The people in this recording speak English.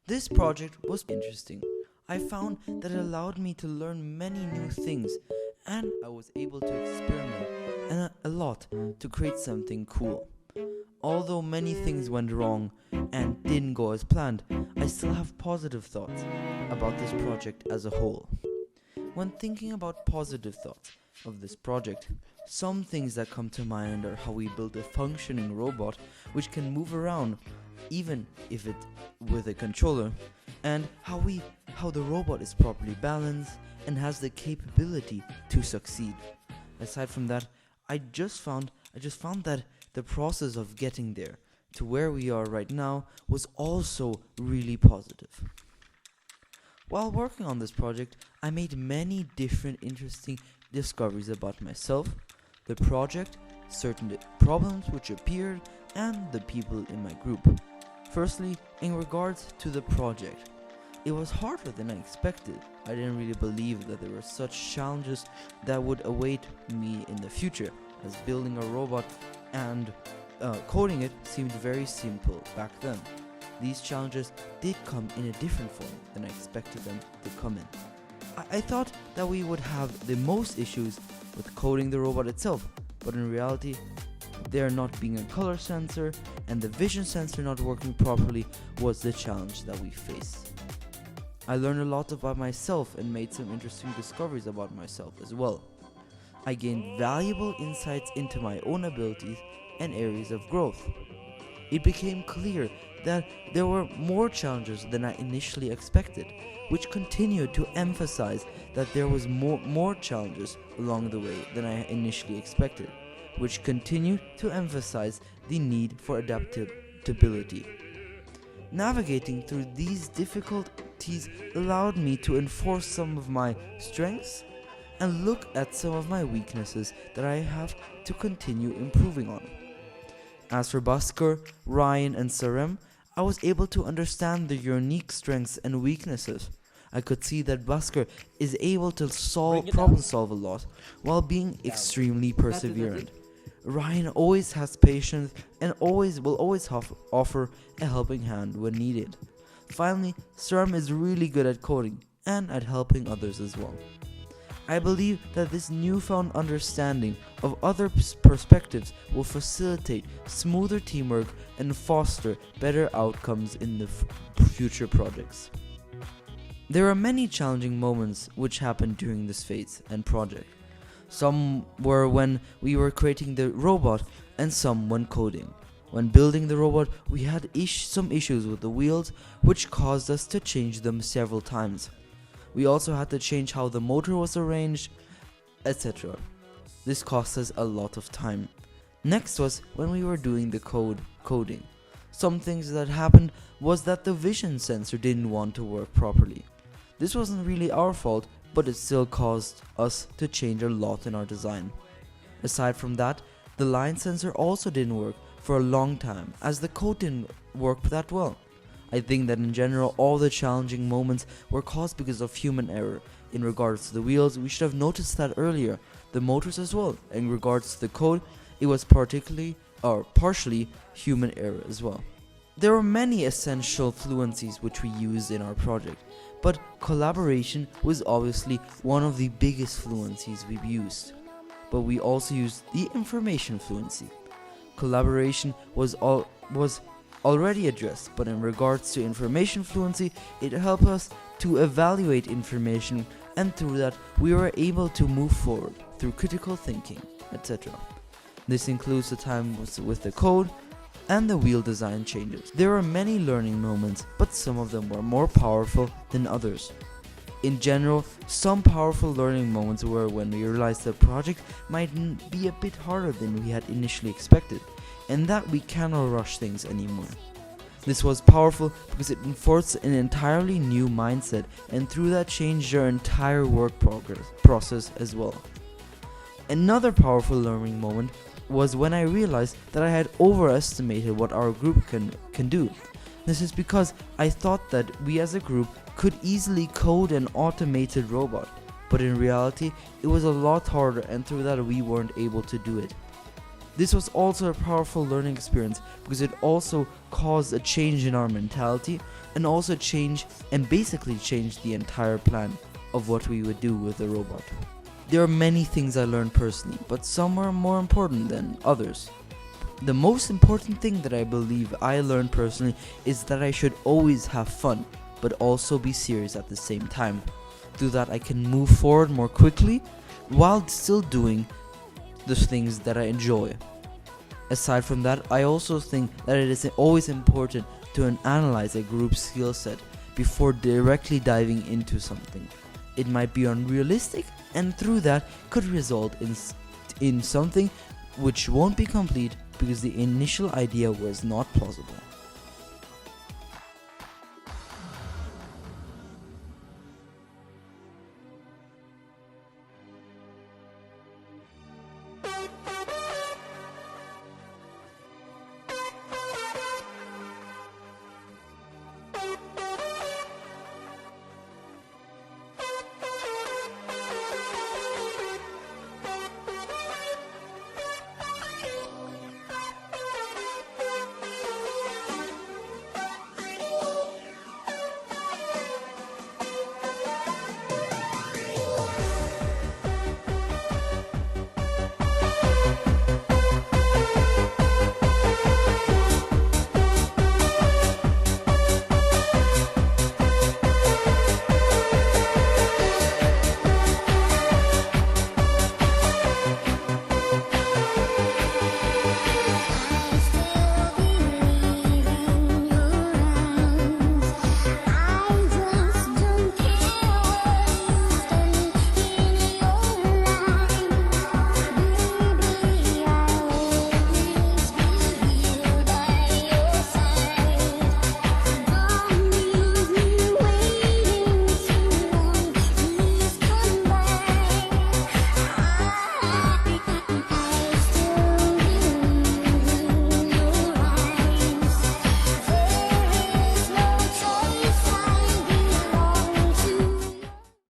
This project was interesting. I found that it allowed me to learn many new things, and I was able to experiment and a lot to create something cool. Although many things went wrong and didn't go as planned, I still have positive thoughts about this project as a whole. When thinking about positive thoughts of this project, some things that come to mind are how we built a functioning robot which can move around even if it with a controller, and how the robot is properly balanced and has the capability to succeed. Aside from that, I just found that the process of getting there to where we are right now was also really positive. While working on this project, I made many different interesting discoveries about myself, the project, certain problems which appeared, and the people in my group. Firstly, in regards to the project, it was harder than I expected. I didn't really believe that there were such challenges that would await me in the future, as building a robot and coding it seemed very simple back then. These challenges did come in a different form than I expected them to come in. I thought that we would have the most issues with coding the robot itself, but in reality, there not being a color sensor and the vision sensor not working properly was the challenge that we faced. I learned a lot about myself and made some interesting discoveries about myself as well. I gained valuable insights into my own abilities and areas of growth. It became clear that there were more challenges than I initially expected, which continued to emphasize that there was more challenges along the way than I initially expected, which continued to emphasize the need for adaptability. Navigating through these difficulties allowed me to enforce some of my strengths and look at some of my weaknesses that I have to continue improving on. As for Bhaskar, Ryan, and Sarem, I was able to understand their unique strengths and weaknesses. I could see that Bhaskar is able to problem solve a lot while being extremely perseverant. Ryan always has patience and will always offer a helping hand when needed. Finally, Sarem is really good at coding and at helping others as well. I believe that this newfound understanding of other perspectives will facilitate smoother teamwork and foster better outcomes in the future projects. There are many challenging moments which happened during this phase and project. Some were when we were creating the robot and some when coding. When building the robot, we had some issues with the wheels which caused us to change them several times. We also had to change how the motor was arranged, etc. This cost us a lot of time. Next was when we were doing the coding. Some things that happened was that the vision sensor didn't want to work properly. This wasn't really our fault, but it still caused us to change a lot in our design. Aside from that, the line sensor also didn't work for a long time as the code didn't work that well. I think that in general all the challenging moments were caused because of human error. In regards to the wheels, we should have noticed that earlier. The motors as well. In regards to the code, it was partially human error as well. There were many essential fluencies which we used in our project, but collaboration was obviously one of the biggest fluencies we've used. But we also used the information fluency. Collaboration was already addressed, but in regards to information fluency, it helped us to evaluate information, and through that we were able to move forward through critical thinking, etc. This includes the time with the code and the wheel design changes. There were many learning moments, but some of them were more powerful than others. In general, some powerful learning moments were when we realized the project might be a bit harder than we had initially expected, and that we cannot rush things anymore. This was powerful because it enforced an entirely new mindset, and through that changed our entire work process as well. Another powerful learning moment was when I realized that I had overestimated what our group can do. This is because I thought that we as a group could easily code an automated robot, but in reality it was a lot harder, and through that we weren't able to do it. This was also a powerful learning experience because it also caused a change in our mentality and also basically changed the entire plan of what we would do with the robot. There are many things I learned personally, but some are more important than others. The most important thing that I believe I learned personally is that I should always have fun, but also be serious at the same time. Through that I can move forward more quickly while still doing the things that I enjoy. Aside from that, I also think that it is always important to analyze a group skill set before directly diving into something. It might be unrealistic, and through that could result in something which won't be complete because the initial idea was not plausible.